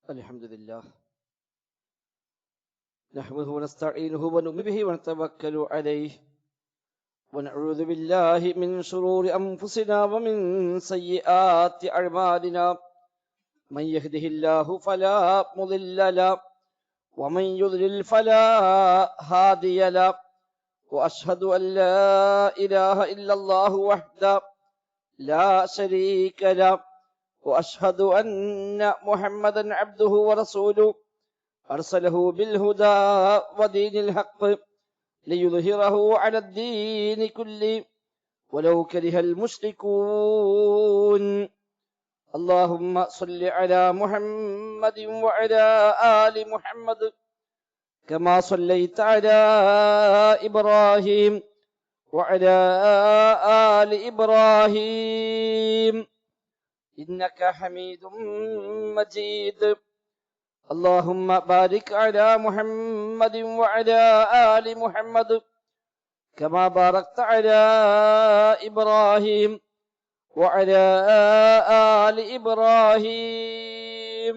الحمد لله نحمده ونستعينه ونؤمن به ونتوكل عليه ونعوذ بالله من شرور أنفسنا ومن سيئات أعمالنا من يهده الله فلا مضل له ومن يضلل فلا هادي له وأشهد أن لا إله إلا الله وحده لا شريك له وأشهد أن محمدا عبده ورسوله أرسله بالهدى ودين الحق ليظهره على الدين كله ولو كره المشركون اللهم صل على محمد وعلى آل محمد كما صليت على إبراهيم وعلى آل إبراهيم إنك حميد مجيد اللهم بارك على محمد وعلى آل محمد كما باركت على إبراهيم وعلى آل إبراهيم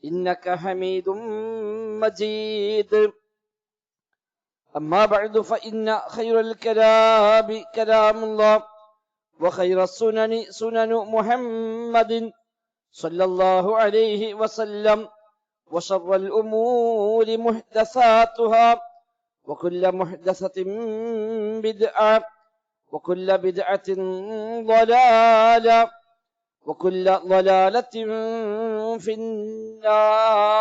إنك حميد مجيد أما بعد فإن خير الكلام كلام الله وخير السنن سنن محمد صلى الله عليه وسلم وشر الأمور محدثاتها وكل محدثة بدعة وكل بدعة ضلالة وكل ضلالة في النار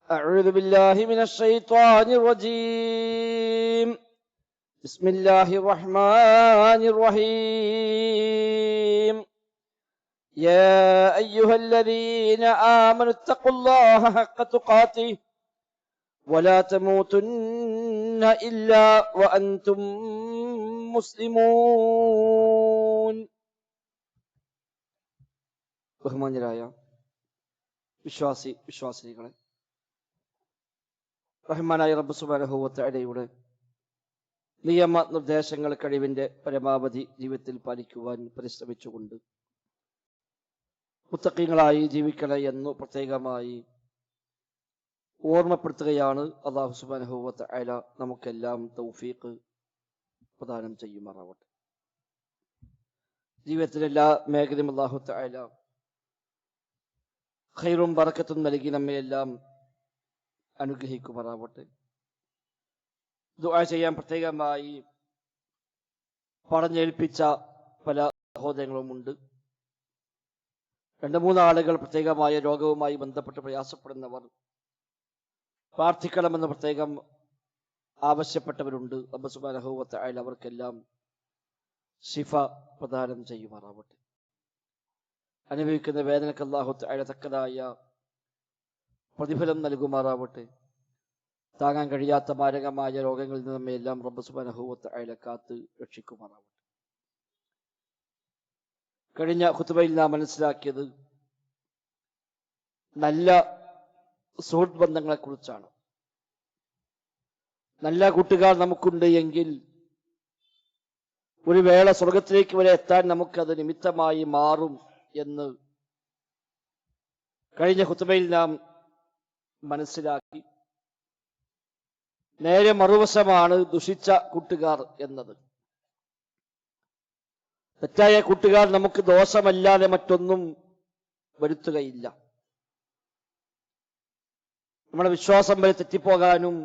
أعوذ بالله من الشيطان الرجيم بسم الله الرحمن الرحيم يا أيها الذين آمنوا اتقوا الله حق تقاته ولا تموتن إلا وأنتم مسلمون ബഹുമാന്യരായ വിശ്വാസികളെ, റഹ്മാനായ റബ്ബ് സുബ്ഹാനഹു വ തആലയുടെ നിയമ നിർദ്ദേശങ്ങൾ കഴിവിന്റെ പരമാവധി ജീവിതത്തിൽ പാലിക്കുവാൻ പരിശ്രമിച്ചുകൊണ്ട് മുത്തഖീങ്ങളായി ജീവിക്കണേ എന്ന് പ്രത്യേകമായി ഓർമ്മപ്പെടുത്തുകയാണ്. അല്ലാഹു സുബ്ഹാനഹു വ തആല നമുക്കെല്ലാം തൗഫീഖ് പ്രദാനം ചെയ്യുമാറാവട്ടെ. ജീവിതത്തിലെ എല്ലാ മേഖലയും അല്ലാഹു തആല ഖൈറും ബറക്കത്തും നൽകി നമ്മയെല്ലാം അനുഗ്രഹിക്കുമാറാവട്ടെ. ദുആ ചെയ്യാൻ പ്രത്യേകമായി പറഞ്ഞേൽപ്പിച്ച പല സഹോദരങ്ങളുമുണ്ട്. 2-3 ആളുകൾ പ്രത്യേകമായ രോഗവുമായി ബന്ധപ്പെട്ട് പ്രയാസപ്പെടുന്നവർ പ്രാർത്ഥിക്കണമെന്ന് പ്രത്യേകം ആവശ്യപ്പെട്ടവരുണ്ട്. റബ്ബ് സുബ്ഹാനഹു വ തആല അവർക്കെല്ലാം ശിഫ പ്രദാനം ചെയ്യുമാറാവട്ടെ. അനുഭവിക്കുന്ന വേദനക്ക് അല്ലാഹു തആല തക്കതായ പ്രതിഫലം നൽകുമാറാവട്ടെ. താങ്ങാൻ കഴിയാത്ത മാരകമായ രോഗങ്ങളിൽ നിന്ന് നമ്മയെല്ലാം റബ്ബ് സുബ്ഹാനഹു വ തആല കാത്ത് രക്ഷിക്കുമാറാവട്ടെ. കഴിഞ്ഞ ഖുതുബയിൽ നാം മനസ്സിലാക്കിയത് നല്ല സുഹൃത്ത് ബന്ധങ്ങളെ കുറിച്ചാണ്. നല്ല കൂട്ടുകാർ നമുക്കുണ്ട് എങ്കിൽ ഒരു വേള സ്വർഗത്തിലേക്ക് വരെ എത്താൻ നമുക്കത് നിമിത്തമായി മാറും എന്ന് കഴിഞ്ഞ ഖുതുബയിൽ നാം മനസ്സിലാക്കി. നേരെ മറുവശമാണ് ദുഷിച്ച കൂട്ടുകാർ എന്നത്. തെറ്റായ കൂട്ടുകാർ നമുക്ക് ദോഷമല്ലാതെ മറ്റൊന്നും വരുത്തുകയില്ല. നമ്മുടെ വിശ്വാസം വരെ തെറ്റിപ്പോകാനും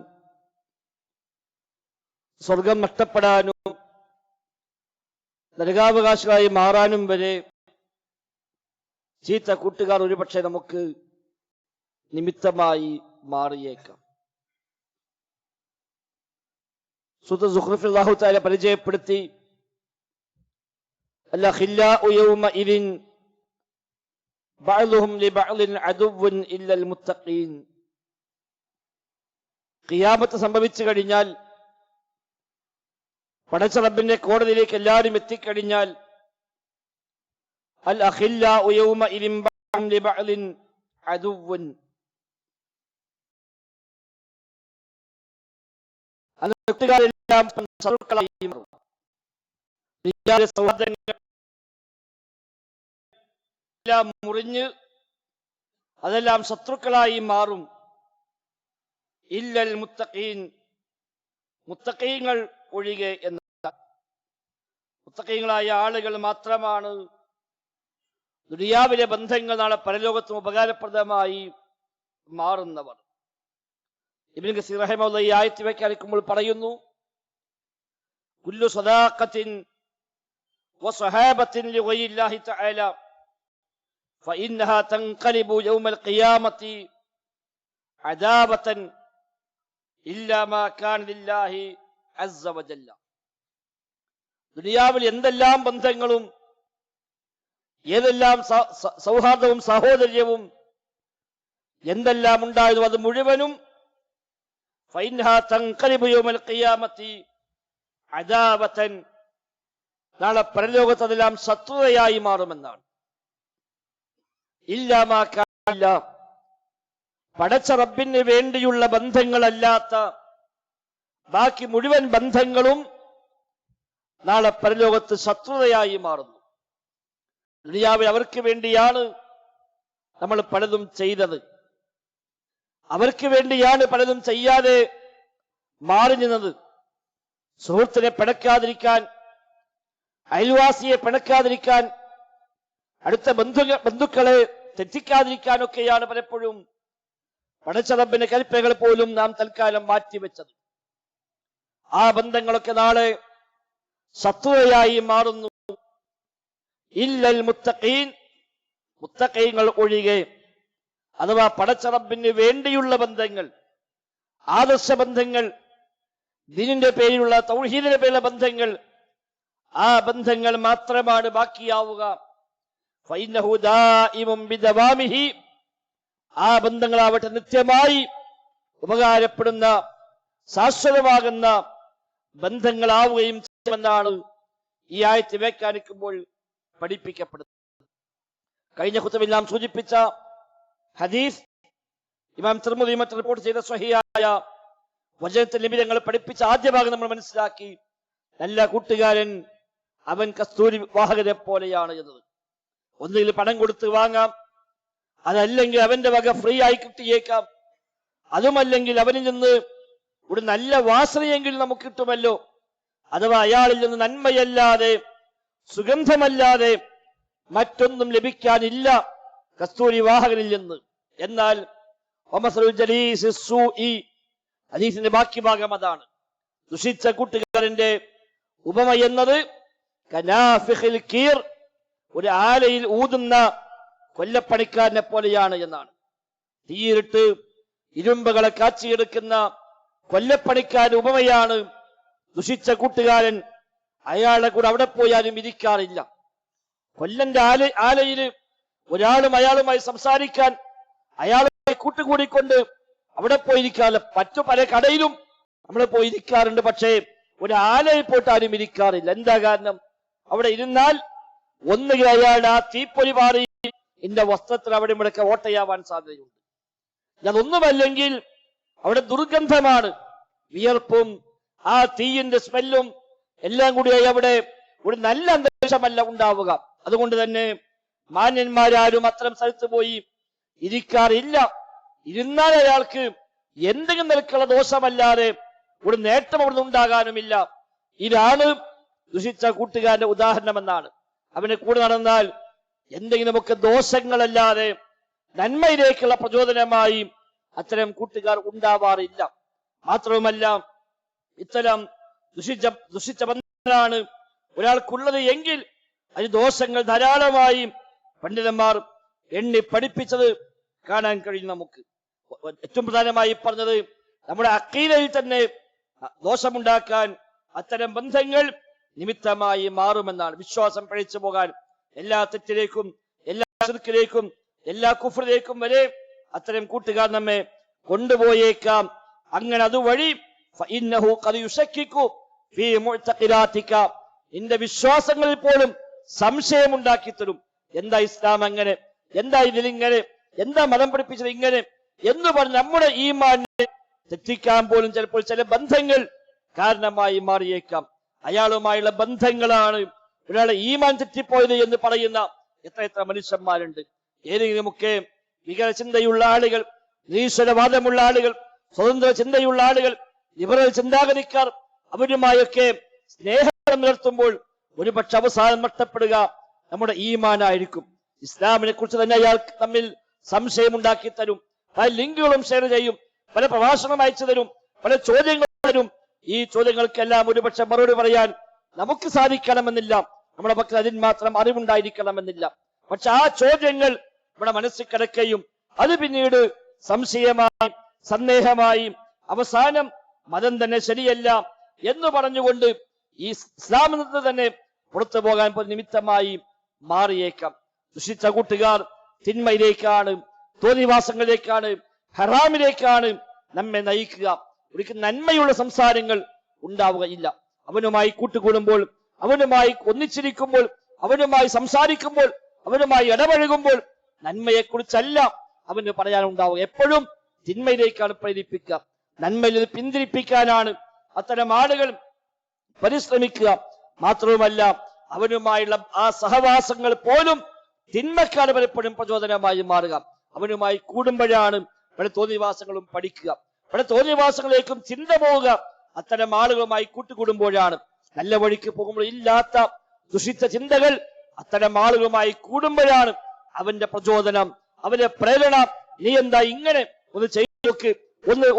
സ്വർഗം നഷ്ടപ്പെടാനും നരകാവകാശികളായി മാറാനും വരെ ചീത്ത കൂട്ടുകാർ ഒരുപക്ഷെ നമുക്ക് നിമിത്തമായി മാറിയേക്കാം. സൂറത്തുൽ സുഖ്റൂഫിൽ അല്ലാഹു തആല പരിചയപ്പെടുത്തി, അൽഖില്ലാഉ യൗമഇദിൻ ബഅ്ദുഹും ലിബഅ്ദിൻ അദുവ്വുൻ ഇല്ലൽ മുത്തഖീൻ. ഖിയാമത്ത് സംഭവിച്ചു കഴിഞ്ഞാൽ, പടച്ച റബ്ബിന്റെ കോടതിയിലേക്ക് എല്ലാവരും എത്തിക്കഴിഞ്ഞാൽ, അൽഖില്ലാഉ യൗമഇദിൻ ബഅ്ദുഹും ലിബഅ്ദിൻ അദുവ്വുൻ, കൂട്ടുകാരെല്ലാം ശത്രുക്കളായി മാറും. സൗഹൃദങ്ങൾ എല്ലാം മുറിഞ്ഞ് അതെല്ലാം ശത്രുക്കളായി മാറും. ഇല്ലൽ മുത്തഖീൻ, മുത്തഖീങ്ങൾ ഒഴികെ എന്ന മുത്തഖീങ്ങളായ ആളുകൾ മാത്രമാണ് ദുനിയാവിലെ ബന്ധങ്ങൾ നാളെ പരലോകത്തും ഉപകാരപ്രദമായി മാറുന്നവർ. ഇബ്നു കസീർ റഹിമഹുല്ലാഹ് ഈ ആയത്ത് വ്യാഖ്യാനിക്കുമ്പോൾ പറയുന്നു, കുല്ലു സദാഖത്തിൻ വസഹാബത്തിൻ ലിഗൈരില്ലാഹി തആല ഫഇന്നഹാ തൻഖലിബു യൗമൽ ഖിയാമത്തി അദാബതൻ ഇല്ലാ മാ കാന ലില്ലാഹി അസ്സ വജല്ല. ദുനിയാവിൽ എന്തെല്ലാം ബന്ധങ്ങളും ഏതെല്ലാം സൗഹാർദ്ദവും സഹോദര്യവും എന്തെല്ലാം ഉണ്ടായതോ അത് മുഴുവനും ഫഇന്നഹാ തൻഖലിബു യൗമൽ ഖിയാമത്തി അദാബതൻ, നാളെ പരലോകത്ത് അതെല്ലാം ശത്രുതയായി മാറുമെന്നാണ്. ഇല്ലാ മാ കാന, പടച്ച റബ്ബിന് വേണ്ടിയുള്ള ബന്ധങ്ങളല്ലാത്ത ബാക്കി മുഴുവൻ ബന്ധങ്ങളും നാളെ പരലോകത്ത് ശത്രുതയായി മാറുന്നു. ദുനിയാവിൽ അവർക്ക് വേണ്ടിയാണ് നമ്മൾ പലതും ചെയ്തത്, അവർക്ക് വേണ്ടിയാണ് പലതും ചെയ്യാതെ മാറി നിന്നത്. സുഹൃത്തിനെ പിണക്കാതിരിക്കാൻ, അയൽവാസിയെ പിണക്കാതിരിക്കാൻ, അടുത്ത ബന്ധുക്കളെ തെറ്റിക്കാതിരിക്കാനൊക്കെയാണ് പലപ്പോഴും പടച്ച റബ്ബിന്റെ കൽപ്പനകൾ പോലും നാം തൽക്കാലം മാറ്റിവെച്ചത്. ആ ബന്ധങ്ങളൊക്കെ നാളെ ശത്രുതയായി മാറുന്നു. ഇല്ലൽ മുത്തഖീൻ, മുത്തഖീങ്ങൾ ഒഴികെ, അഥവാ പടച്ച റബ്ബിന് വേണ്ടിയുള്ള ബന്ധങ്ങൾ, ആദർശ ബന്ധങ്ങൾ, ദീനിന്റെ പേരിലുള്ള തൗഹീദിന്റെ പേരിലുള്ള ബന്ധങ്ങൾ, ആ ബന്ധങ്ങൾ മാത്രമാണ് ബാക്കിയാവുക. ഫഇന്നഹു ദായിമുൻ ബിദവാമിഹി, ആ ബന്ധങ്ങളാവട്ടെ നിത്യമായി ഉപകാരപ്പെടുന്ന ശാശ്വതമാകുന്ന ബന്ധങ്ങളാവുകയും ചെയ്യുമെന്നാണ് ഈ ആയത്ത് വ്യാഖ്യാനിക്കുമ്പോൾ പഠിപ്പിക്കപ്പെടുന്നത്. കഴിഞ്ഞ ഖുതുബയിൽ നാം സൂചിപ്പിച്ച ഹദീസ് ഇമാം തിർമിദി മറ്റ് റിപ്പോർട്ട് ചെയ്ത സ്വഹീഹായ വചനത്തിൽ നബി തങ്ങൾ പഠിപ്പിച്ച ആദ്യ ഭാഗം നമ്മൾ മനസ്സിലാക്കി. നല്ല കൂട്ടുകാരൻ അവൻ കസ്തൂരി വാഹകരെ പോലെയാണ് എന്നത്. ഒന്നുകിൽ പണം കൊടുത്ത് വാങ്ങാം, അതല്ലെങ്കിൽ അവന്റെ വക ഫ്രീ ആയി കിട്ടിയേക്കാം, അതുമല്ലെങ്കിൽ അവനിൽ നിന്ന് ഒരു നല്ല വാസനയെങ്കിലും നമുക്ക് കിട്ടുമല്ലോ. അഥവാ അയാളിൽ നിന്ന് നന്മയല്ലാതെ സുഗന്ധമല്ലാതെ മറ്റൊന്നും ലഭിക്കാനില്ല കസ്തൂരി വാഹകനിൽ നിന്ന്. എന്നാൽ ഹദീസിന്റെ ബാക്കി ഭാഗം അതാണ്. ദുഷിച്ച കൂട്ടുകാരന്റെ ഉപമ എന്നത് കനാഫിഖിൽ കീർ, ഒരു ആലയിൽ ഊതുന്ന കൊല്ലപ്പണിക്കാരനെ പോലെയാണ് എന്നാണ്. തീയിലിട്ട് ഇരുമ്പുകളെ കാച്ചിയെടുക്കുന്ന കൊല്ലപ്പണിക്കാരന്റെ ഉപമയാണ് ദുഷിച്ച കൂട്ടുകാരൻ. അയാളുടെ കൂടെ അവിടെ പോയാലും ഇരിക്കാറില്ല. കൊല്ലന്റെ ആലയിൽ ഒരാളും അയാളുമായി സംസാരിക്കാൻ, അയാളുമായി കൂട്ടുകൂടിക്കൊണ്ട് അവിടെ പോയിരിക്കാറില്ല. മറ്റു പല കടയിലും നമ്മൾ പോയിരിക്കാറുണ്ട്, പക്ഷേ ഒരു ആലയിൽ പോയിട്ട് ആരും ഇരിക്കാറില്ല. എന്താ കാരണം? അവിടെ ഇരുന്നാൽ ഒന്നുകിൽ അയാളുടെ ആ തീപ്പൊരി മാറി എന്റെ വസ്ത്രത്തിൽ അവിടെ ഇവിടെയൊക്കെ ഓട്ടയാവാൻ സാധ്യതയുണ്ട്. അതൊന്നുമല്ലെങ്കിൽ അവിടെ ദുർഗന്ധമാണ്, വിയർപ്പും ആ തീയിന്റെ സ്മെല്ലും എല്ലാം കൂടിയായി അവിടെ ഒരു നല്ല അന്തരീക്ഷമല്ല ഉണ്ടാവുക. അതുകൊണ്ട് തന്നെ മാന്യന്മാരാരും അത്തരം സ്ഥലത്ത് പോയി ഇരിക്കാറില്ല. ഇരുന്നാൽ അയാൾക്ക് എന്തെങ്കിലും നിലക്കുള്ള ദോഷമല്ലാതെ ഒരു നേട്ടം അവിടെ ഉണ്ടാകാനുമില്ല. ഇതാണ് ദുഷിച്ച കൂട്ടുകാരന്റെ ഉദാഹരണമെന്നാണ്. അവനെ കൂടെ നടന്നാൽ എന്തെങ്കിലുമൊക്കെ ദോഷങ്ങളല്ലാതെ നന്മയിലേക്കുള്ള പ്രചോദനമായി അത്തരം കൂട്ടുകാർ ഉണ്ടാവാറില്ല. മാത്രവുമല്ല, ഇത്തരം ദുഷിച്ച ബന്ധങ്ങളാണ് ഒരാൾക്കുള്ളത് എങ്കിൽ അതിന് ദോഷങ്ങൾ ധാരാളമായി പണ്ഡിതന്മാർ എണ്ണി പഠിപ്പിച്ചത് കാണാൻ കഴിയും. നമുക്ക് ഏറ്റവും പ്രധാനമായി പറഞ്ഞത് നമ്മുടെ അഖീദയിൽ തന്നെ ദോഷമുണ്ടാക്കാൻ അത്തരം ബന്ധങ്ങൾ നിമിത്തമായി മാറുമെന്നാണ്. വിശ്വാസം പഴിച്ചു പോകാൻ, എല്ലാ തെറ്റിലേക്കും എല്ലാ ശിർക്കിലേക്കും എല്ലാ കുഫ്റിലേക്കും വരെ അത്തരം കൂട്ടുകാർ നമ്മെ കൊണ്ടുപോയേക്കാം. അങ്ങനെ അതുവഴി നിന്റെ വിശ്വാസങ്ങളിൽ പോലും സംശയമുണ്ടാക്കി തരും. എന്താ ഇസ്ലാം അങ്ങനെ, എന്താ ഇതിലിങ്ങനെ, എന്താ മതം പഠിപ്പിച്ചത് ഇങ്ങനെ എന്ന് പറഞ്ഞ് നമ്മുടെ ഈമാനെ തെറ്റിക്കാൻ പോലും ചിലപ്പോൾ ചില ബന്ധങ്ങൾ കാരണമായി മാറിയേക്കാം. അയാളുമായുള്ള ബന്ധങ്ങളാണ് ഒരാളെ ഈമാൻ തെറ്റിപ്പോയത് എന്ന് പറയുന്ന എത്ര മനുഷ്യന്മാരുണ്ട്. ഏതെങ്കിലുമൊക്കെ വികല ചിന്തയുള്ള ആളുകൾ, നിരീശ്വരവാദമുള്ള ആളുകൾ, സ്വതന്ത്ര ചിന്തയുള്ള ആളുകൾ, ലിബറൽ ചിന്താഗതിക്കാർ, അവരുമായൊക്കെ സ്നേഹം നിലനിർത്തുമ്പോൾ ഒരുപക്ഷെ അവസാനം നഷ്ടപ്പെടുക നമ്മുടെ ഈമാനായിരിക്കും. ഇസ്ലാമിനെ കുറിച്ച് തന്നെ അയാൾ തമ്മിൽ സംശയം ഉണ്ടാക്കി തരും. പല ലിങ്കുകളും ഷെയർ ചെയ്യും, പല പ്രഭാഷണം അയച്ചു തരും, പല ചോദ്യങ്ങൾ തരും. ഈ ചോദ്യങ്ങൾക്കെല്ലാം ഒരുപക്ഷെ മറുപടി പറയാൻ നമുക്ക് സാധിക്കണമെന്നില്ല, നമ്മുടെ പക്കൽ അതിന് മാത്രം അറിവുണ്ടായിരിക്കണമെന്നില്ല. പക്ഷെ ആ ചോദ്യങ്ങൾ നമ്മുടെ മനസ്സിൽ കിടക്കുകയും അത് പിന്നീട് സംശയമായി, സന്ദേഹമായി, അവസാനം മതം തന്നെ ശരിയല്ല എന്ന് പറഞ്ഞുകൊണ്ട് ഈ ഇസ്ലാമിൽ നിന്ന് തന്നെ പുറത്തു പോകാൻ നിമിത്തമായി മാറിയേക്കാം. ദുഷിച്ച കൂട്ടുകാർ തിന്മയിലേക്കാണ്, തോന്നിവാസങ്ങളിലേക്കാണ്, ഹറാമിലേക്കാണ് നമ്മെ നയിക്കുക. ഒരിക്കലും നന്മയുള്ള സംസാരങ്ങൾ ഉണ്ടാവുകയില്ല. അവനുമായി കൂട്ടുകൂടുമ്പോൾ, അവനുമായി ഒന്നിച്ചിരിക്കുമ്പോൾ, അവനുമായി സംസാരിക്കുമ്പോൾ, അവനുമായി ഇടപഴകുമ്പോൾ നന്മയെക്കുറിച്ചല്ല അവന് പറയാനുണ്ടാവുക. എപ്പോഴും തിന്മയിലേക്കാണ് പ്രേരിപ്പിക്കുക. നന്മയിൽ നിന്ന് പിന്തിരിപ്പിക്കാനാണ് അത്തരം ആളുകൾ പരിശ്രമിക്കുക. മാത്രവുമല്ല അവനുമായുള്ള ആ സഹവാസങ്ങൾ പോലും തിന്മക്കാണ് പലപ്പോഴും പ്രചോദനമായി മാറുക. അവനുമായി കൂടുമ്പോഴാണ് പല തോന്നിവാസങ്ങളും പഠിക്കുക, പല തോന്നിവാസങ്ങളിലേക്കും ചിന്ത പോവുക. അത്തരം ആളുകളുമായി കൂട്ടുകൂടുമ്പോഴാണ്. നല്ല വഴിക്ക് പോകുമ്പോൾ ഇല്ലാത്ത ദുഷിച്ച ചിന്തകൾ അത്തരം ആളുകളുമായി കൂടുമ്പോഴാണ് അവന്റെ പ്രചോദനം, അവന്റെ പ്രേരണ. നീ എന്താ ഇങ്ങനെ, ഒന്ന് ചെയ്തു നോക്ക്,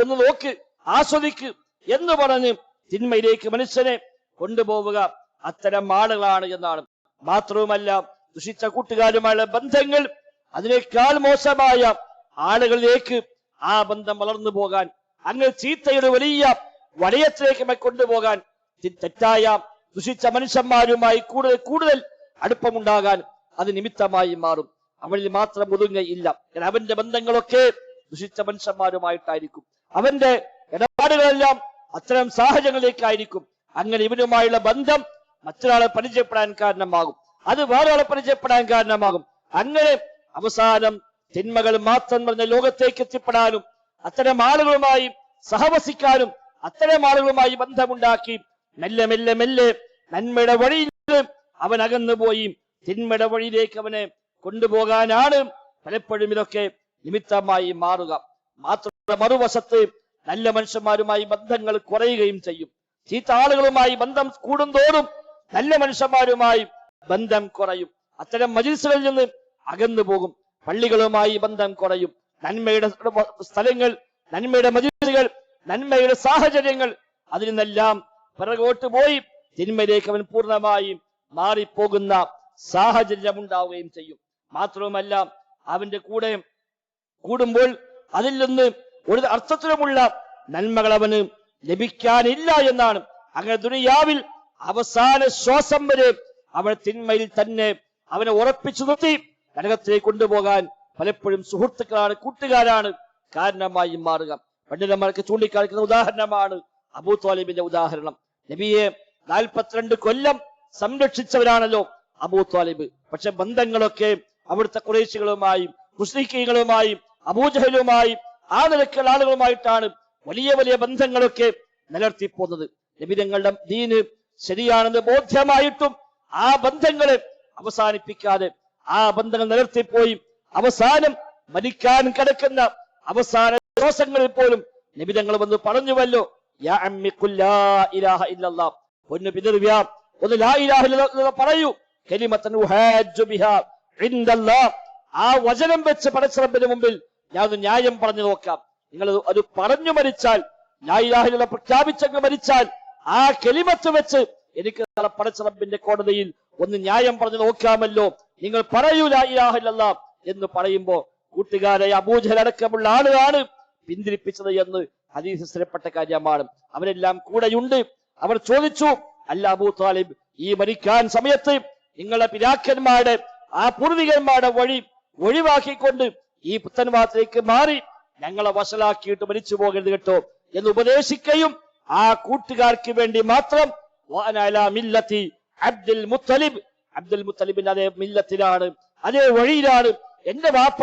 ഒന്ന് നോക്ക്, ആസ്വദിക്ക് എന്ന് പറഞ്ഞ് തിന്മയിലേക്ക് മനുഷ്യനെ കൊണ്ടുപോവുക അത്തരം ആളുകളാണ് എന്നാണ്. മാത്രവുമല്ല ദുഷിച്ച കൂട്ടുകാരുമായുള്ള ബന്ധങ്ങൾ അതിനേക്കാൾ മോശമായ ആളുകളിലേക്ക് ആ ബന്ധം വളർന്നു പോകാൻ, അങ്ങനെ ചീത്തയുടെ വലിയ വലയത്തിലേക്ക് കൊണ്ടുപോകാൻ, തെറ്റായ ദുഷിച്ച മനുഷ്യന്മാരുമായി കൂടുതൽ അടുപ്പമുണ്ടാകാൻ അത് നിമിത്തമായി മാറും. അവനിൽ മാത്രം ഒതുങ്ങയില്ല. അവന്റെ ബന്ധങ്ങളൊക്കെ ദുഷിച്ച മനുഷ്യന്മാരുമായിട്ടായിരിക്കും. അവന്റെ ഇടപാടുകളെല്ലാം അത്തരം സാഹചര്യങ്ങളിലേക്കായിരിക്കും. അങ്ങനെ ഇവനുമായുള്ള ബന്ധം മറ്റൊരാളെ പരിചയപ്പെടാൻ കാരണമാകും, അത് വേറൊരാളെ പരിചയപ്പെടാൻ കാരണമാകും. അങ്ങനെ അവസാനം തിന്മകൾ മാത്രം പറഞ്ഞ ലോകത്തേക്ക് എത്തിപ്പെടാനും അത്തരം ആളുകളുമായി സഹവസിക്കാനും അത്തരം ആളുകളുമായി ബന്ധമുണ്ടാക്കി മെല്ലെ മെല്ലെ മെല്ലെ നന്മയുടെ വഴിയിൽ അവൻ അകന്നുപോയി തിന്മയുടെ വഴിയിലേക്ക് അവനെ കൊണ്ടുപോകാനാണ് പലപ്പോഴും ഇതൊക്കെ നിമിത്തമായി മാറുക. മാത്രമല്ല മറുവശത്ത് നല്ല മനുഷ്യന്മാരുമായി ബന്ധങ്ങൾ കുറയുകയും ചെയ്യും. ചീത്ത ആളുകളുമായി ബന്ധം കൂടുന്തോറും നല്ല മനുഷ്യന്മാരുമായി ബന്ധം കുറയും. അത്തരം മജ്‌ലിസുകളിൽ നിന്ന് അകന്നു പോകും. പള്ളികളുമായി ബന്ധം കുറയും. നന്മയുടെ സ്ഥലങ്ങൾ, നന്മയുടെ മജ്‌ലിസുകൾ, നന്മയുടെ സാഹചര്യങ്ങൾ, അതിൽ നിന്നെല്ലാം പിറകോട്ട് പോയി തിന്മയിലേക്ക് അവൻ പൂർണ്ണമായും മാറിപ്പോകുന്ന സാഹചര്യം ഉണ്ടാവുകയും ചെയ്യും. മാത്രവുമല്ല അവന്റെ കൂടെ കൂടുമ്പോൾ അതിൽ നിന്ന് ഒരു അർത്ഥത്തിലുമുള്ള നന്മകൾ അവന് ലഭിക്കാനില്ല എന്നാണ്. അങ്ങനെ ദുനിയാവിൽ അവസാന ശ്വാസം വരെ അവൻ തിന്മയിൽ തന്നെ അവനെ ഉറപ്പിച്ചു നിർത്തി നരകത്തിലേക്ക് കൊണ്ടുപോകാൻ പലപ്പോഴും സുഹൃത്തുക്കളാണ്, കൂട്ടുകാരാണ് കാരണമായി മാറുക. പണ്ഡിതന്മാർക്ക് ചൂണ്ടിക്കാണിക്കുന്ന ഉദാഹരണമാണ് അബൂ ത്വാലിബിന്റെ ഉദാഹരണം. നബിയെ 42 കൊല്ലം സംരക്ഷിച്ചവരാണല്ലോ അബൂ ത്വാലിബ്. പക്ഷെ ബന്ധങ്ങളൊക്കെ അവിടുത്തെ ഖുറൈശികളുമായും മുശ്രിക്കീങ്ങളുമായും അബൂജഹലുമായും ആ നിലക്കുള്ള ആളുകളുമായിട്ടാണ് വലിയ വലിയ ബന്ധങ്ങളൊക്കെ നിലനിർത്തിപ്പോകുന്നത്. നബി തങ്ങളുടെ ദീന് ശരിയാണെന്ന് ബോധ്യമായിട്ടും ആ ബന്ധങ്ങളെ അവസാനിപ്പിക്കാതെ ആ ബന്ധങ്ങൾ നിലനിർത്തിപ്പോയി അവസാനം മരിക്കാൻ കിടക്കുന്ന അവസാന ദിവസങ്ങളിൽ പോലും നബി തങ്ങൾ വന്ന് പറഞ്ഞുവല്ലോ, യാ അമ്മി ഖുൽ ലാ ഇലാഹ ഇല്ലല്ലാഹ്, പൊന്നു പിതൃവ്യ ഒന്ന് ലാ ഇലാഹ ഇല്ലല്ലാഹ് പറയൂ, കലിമത്തൻ ഉഹാജ്ജു ബിഹാ ഇൻദല്ലാഹ്, ആ വചനം വെച്ച് പടച്ച റബ്ബിന്റെ മുമ്പിൽ ഞാൻ ഒരു ന്യായം പറഞ്ഞു നോക്കാം. നിങ്ങൾ അത് പറഞ്ഞു മരിച്ചാൽ, ലാ ഇലാഹ ഇല്ലല്ലാഹ് പ്രഖ്യാപിച്ചങ്ങ് മരിച്ചാൽ ആ കലിമത്ത് വെച്ച് എനിക്ക് പടച്ച റബ്ബിന്റെ കോടതിയിൽ ഒന്ന് ന്യായം പറഞ്ഞു നോക്കാമല്ലോ, നിങ്ങൾ പറയൂ ലാ ഇലാഹ ഇല്ലല്ലാഹ് എന്ന് പറയുമ്പോ കൂട്ടുകാരെ അബൂജഹൽ അടക്കമുള്ള ആളുകളാണ് പിന്തിരിപ്പിച്ചത് എന്ന് ഹദീസിൽ സ്ഥിരപ്പെട്ട കാര്യമാണ്. അവരെല്ലാം കൂടെയുണ്ട്. അവർ ചോദിച്ചു, അല്ല അബൂ ത്വാലിബ്, ഈ മരിക്കാൻ സമയത്ത് നിങ്ങളുടെ പിതാക്കന്മാരുടെ ആ പൂർവികന്മാരുടെ വഴി ഒഴിവാക്കിക്കൊണ്ട് ഈ പുത്തൻവാദത്തിലേക്ക് മാറി ഞങ്ങളെ വശലാക്കിയിട്ട് മരിച്ചു പോകരുത് കേട്ടോ എന്ന് ഉപദേശിക്കുകയും ആ കൂട്ടുകാർക്ക് വേണ്ടി മാത്രം മില്ലത്തി അബ്ദുൽ മുത്തലിബ്, അബ്ദുൽ മുത്തലിബിന്റെ അതേ മില്ലത്തിലാണ്, അതേ വഴിയിലാണ് എന്റെ വാപ്പ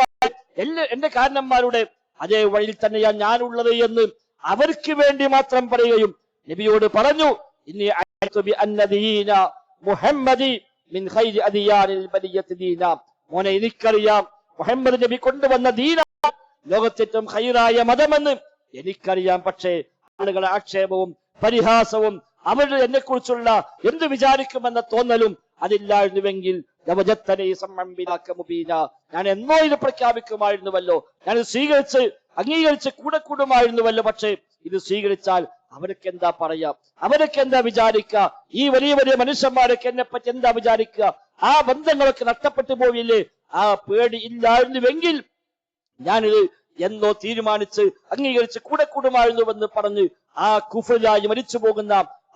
എന്റെ കാരണന്മാരുടെ അതേ വഴിയിൽ തന്നെയാണ് ഞാനുള്ളത് എന്ന് അവർക്ക് വേണ്ടി മാത്രം പറയുകയും നബിയോട് പറഞ്ഞു, ഇനി മുഹമ്മദി മിൻ ഖൈരി അദിയാനിൽ ബലിയത്തി ദീന. മോനെ, എനിക്കറിയാം മുഹമ്മദ് നബി കൊണ്ടുവന്ന ദീന ലോകത്തേറ്റവും ഖൈറായ മതമെന്ന് എനിക്കറിയാം. പക്ഷേ ആളുകളെ ആക്ഷേപവും പരിഹാസവും അവരുടെ എന്നെ കുറിച്ചുള്ള എന്ത് വിചാരിക്കുമെന്ന തോന്നലും അതില്ലായിരുന്നുവെങ്കിൽ ഞാൻ എന്നോ ഇത് പ്രഖ്യാപിക്കുമായിരുന്നുവല്ലോ, ഞാൻ സ്വീകരിച്ച് അംഗീകരിച്ച് കൂടെ കൂടുമായിരുന്നുവല്ലോ. പക്ഷേ ഇത് സ്വീകരിച്ചാൽ അവർക്ക് എന്താ പറയാ, അവരൊക്കെ എന്താ വിചാരിക്കുക, ഈ വലിയ വലിയ മനുഷ്യന്മാരൊക്കെ എന്നെ പറ്റി എന്താ വിചാരിക്കുക, ആ ബന്ധങ്ങളൊക്കെ നഷ്ടപ്പെട്ടു പോയില്ലേ. ആ പേടി ഇല്ലായിരുന്നുവെങ്കിൽ ഞാനിത് എന്നോ തീരുമാനിച്ച് അംഗീകരിച്ച് കൂടെ കൂടുമായിരുന്നുവെന്ന് പറഞ്ഞ് ആ കുഫറിലായി മരിച്ചു പോകുന്ന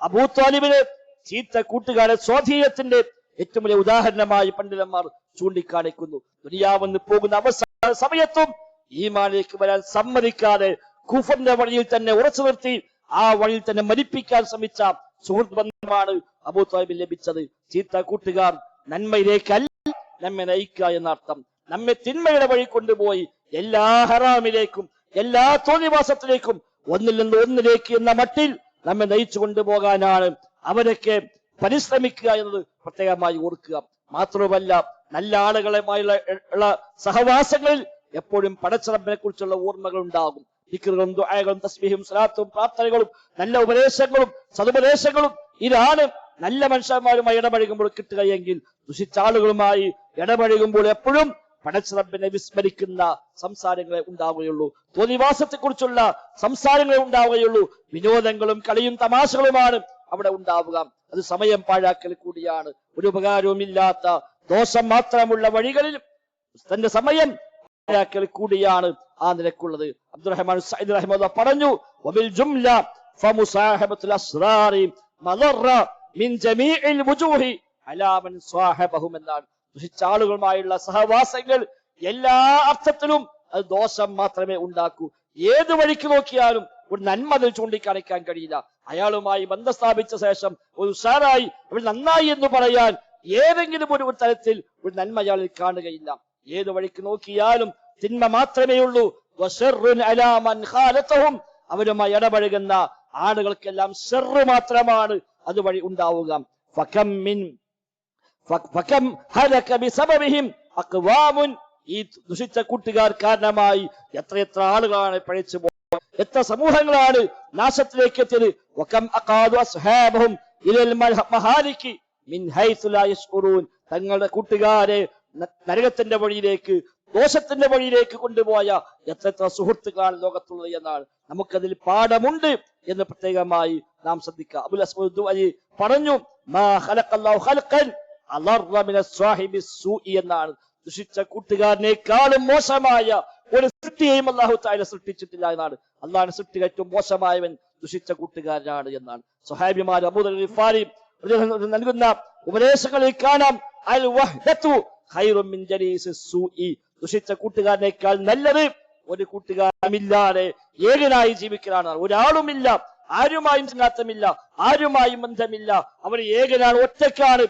അബൂ ത്വാലിബിനെ ചീത്ത കൂട്ടുകാരെ സ്വാധീനത്തിന്റെ ഏറ്റവും വലിയ ഉദാഹരണമായി പണ്ഡിതന്മാർ ചൂണ്ടിക്കാണിക്കുന്നു. ദുനിയാവെന്ന് പോകുന്ന അവസാന സമയത്തും ഈമാനിലേക്ക് വരാൻ സമ്മതിക്കാതെ കുഫറിന്റെ വഴിയിൽ തന്നെ ഉറച്ചു നിർത്തി ആ വഴിയിൽ തന്നെ മരിപ്പിക്കാൻ ശ്രമിച്ച സുഹൃത്ത് ബന്ധമാണ് അബൂ ത്വാലിബിന് ലഭിച്ചത്. ചീത്ത കൂട്ടുകാർ നന്മയിലേക്കല്ല നമ്മെ നയിക്കുക എന്നർത്ഥം. നമ്മെ തിന്മയുടെ വഴി കൊണ്ടുപോയി എല്ലാ ഹറാമിലേക്കും എല്ലാ തോന്നിവാസത്തിലേക്കും ഒന്നിൽ നിന്ന് ഒന്നിലേക്ക് എന്ന മട്ടിൽ നമ്മെ നയിച്ചു കൊണ്ടുപോകാനാണ് അവരൊക്കെ പരിശ്രമിക്കുക എന്നത് പ്രത്യേകമായി ഓർക്കുക. മാത്രമല്ല, നല്ല ആളുകളുമായുള്ള സഹവാസങ്ങളിൽ എപ്പോഴും പടച്ചറബിനെ കുറിച്ചുള്ള ഓർമ്മകൾ ഉണ്ടാകും. ദിക്റുകളും ദുആകളും തസ്ബീഹും സ്വലാത്തും പ്രാർത്ഥനകളും നല്ല ഉപദേശങ്ങളും സതുപദേശങ്ങളും ഇതാണ് നല്ല മനുഷ്യന്മാരുമായി ഇടപഴകുമ്പോൾ കിട്ടുകയെങ്കിൽ ദുഷിച്ച ആളുകളുമായി ഇടപഴകുമ്പോൾ എപ്പോഴും പടച്ചറബിനെ വിസ്മരിക്കുന്ന സംസാരങ്ങളെ ഉണ്ടാവുകയുള്ളൂ, തോന്നിവാസത്തെ കുറിച്ചുള്ള സംസാരങ്ങളെ ഉണ്ടാവുകയുള്ളൂ. വിനോദങ്ങളും കളിയും തമാശകളുമാണ് അവിടെ ഉണ്ടാവുക. അത് സമയം പാഴാക്കൽ കൂടിയാണ്. ഒരു ഉപകാരവുമില്ലാത്ത ദോഷം മാത്രമുള്ള വഴികളിൽ തന്റെ സമയം പാഴാക്കൽ കൂടിയാണ് ആ നിലക്കുള്ളത്. അബ്ദുറഹ്മാൻ സഈദ് റഹിമഹുല്ലാഹ് പറഞ്ഞു, വബിൽ ജുംല ഫമുസാഹബത്തുൽ അസ്റാരി മദറ മിൻ ജമീഇൽ വുജൂഹി അലാ മൻ സ്വഹബഹും എന്നാണ്. ദുഷിച്ച ആളുകളുമായുള്ള സഹവാസങ്ങൾ എല്ലാ അർത്ഥത്തിലും അത് ദോഷം മാത്രമേ ഉണ്ടാക്കൂ. ഏത് വഴിക്ക് നോക്കിയാലും ഒരു നന്മ അതിൽ ചൂണ്ടിക്കാണിക്കാൻ കഴിയില്ല. അയാളുമായി ബന്ധം സ്ഥാപിച്ച ശേഷം ഒരു ഉഷാറായി അവൾ നന്നായി എന്ന് പറയാൻ ഏതെങ്കിലും ഒരു തരത്തിൽ ഒരു നന്മ അയാളിൽ കാണുകയില്ല. ഏത് വഴിക്ക് നോക്കിയാലും തിന്മ മാത്രമേ ഉള്ളൂ. അവരുമായി ഇടപഴകുന്ന ആളുകൾക്കെല്ലാം ഷർറ് മാത്രമാണ് അതുവഴി ഉണ്ടാവുക. ഈ ദുഷിച്ച കൂട്ടുകാർ കാരണമായി എത്രയെത്ര ആളുകളാണ് പഴിച്ചു പോയത്, എത്ര സമൂഹങ്ങളാണ് നാശത്തിലേക്ക് എത്തിയത്. തങ്ങളുടെ കൂട്ടുകാരെ നരകത്തിന്റെ വഴിയിലേക്ക് ദോഷത്തിന്റെ വഴിയിലേക്ക് കൊണ്ടുപോയ എത്ര സുഹൃത്തുക്കളാണ് ലോകത്തുള്ളത് എന്നാണ്. നമുക്കതിൽ പാഠമുണ്ട് എന്ന് പ്രത്യേകമായി നാം ശ്രദ്ധിക്കുക. അബുൽ അസ്വദ് ദുഅലി പറഞ്ഞു, മാ ഖലഖല്ലാഹു ഖൽഖൻ അളറ മിന സ്വാഹിബി സൂഇ എന്നാണ്. ദുഷിച്ച കൂട്ടുകാരനേക്കാളും മോശമായ ഒരു സൃഷ്ടിയെയും അല്ലാഹു തആല സൃഷ്ടിച്ചിട്ടില്ല എന്നാണ്. അല്ലാഹുവിന്റെ സൃഷ്ടിയിൽ ഏറ്റവും മോശമായവൻ ദുഷിച്ച കൂട്ടുകാരനാണ് എന്നാണ്. സ്വഹാബിമാർ അബൂ ദർ ഗിഫാരി നൽകുന്ന ഉപദേശങ്ങളിൽ കാണാം, അൽ വഹ്ദതു ഖൈറും മിൻ ജലീസി സൂഇ. ദുഷിച്ച കൂട്ടുകാരനേക്കാൾ നല്ലത് ഒരു കൂട്ടുകാരമില്ലാതെ ഏകനായി ജീവിക്കലാണ്. ഒരാളുമില്ല, ആരുമായും ചങ്ങാത്തമില്ല, ആരുമായും ബന്ധമില്ല, അവൻ ഏകനാണ്, ഒറ്റക്കാണ്.